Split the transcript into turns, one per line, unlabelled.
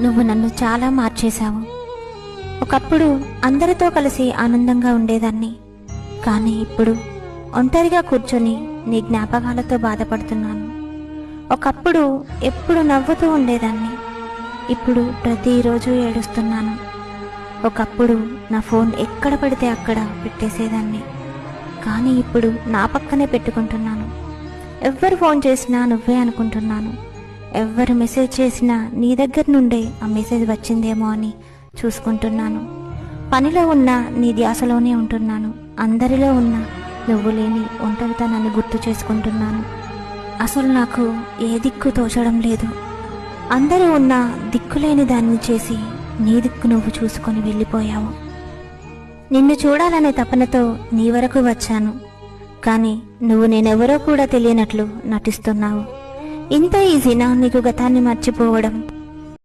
నువ్వు నన్ను చాలా మార్చేశావు. ఒకప్పుడు అందరితో కలిసి ఆనందంగా ఉండేదాన్ని, కానీ ఇప్పుడు ఒంటరిగా కూర్చొని నీ జ్ఞాపకాలతో బాధపడుతున్నాను. ఒకప్పుడు ఎప్పుడు నవ్వుతూ ఉండేదాన్ని, ఇప్పుడు ప్రతిరోజు ఏడుస్తున్నాను. ఒకప్పుడు నా ఫోన్ ఎక్కడ పడితే అక్కడ పెట్టేసేదాన్ని, కానీ ఇప్పుడు నా పక్కనే పెట్టుకుంటున్నాను. ఎవ్వరు ఫోన్ చేసినా నువ్వే అనుకుంటున్నాను. ఎవ్వరు మెసేజ్ చేసినా నీ దగ్గర నుండే ఆ మెసేజ్ వచ్చిందేమో అని చూసుకుంటున్నాను. పనిలో ఉన్న నీ ధ్యాసలోనే ఉంటున్నాను. అందరిలో ఉన్న నువ్వు లేని ఒంటరితనాన్ని గుర్తు చేసుకుంటున్నాను. అసలు నాకు ఏ దిక్కు తోచడం లేదు. అందరూ ఉన్న దిక్కులేని దాన్ని చేసి నీ దిక్కు నువ్వు చూసుకొని వెళ్ళిపోయావు. నిన్ను చూడాలనే తపనతో నీ వరకు వచ్చాను, కానీ నువ్వు నేనెవరో కూడా తెలియనట్లు నటిస్తున్నావు. ఇంత ఈజీనా నీకు గతాన్ని మర్చిపోవడం?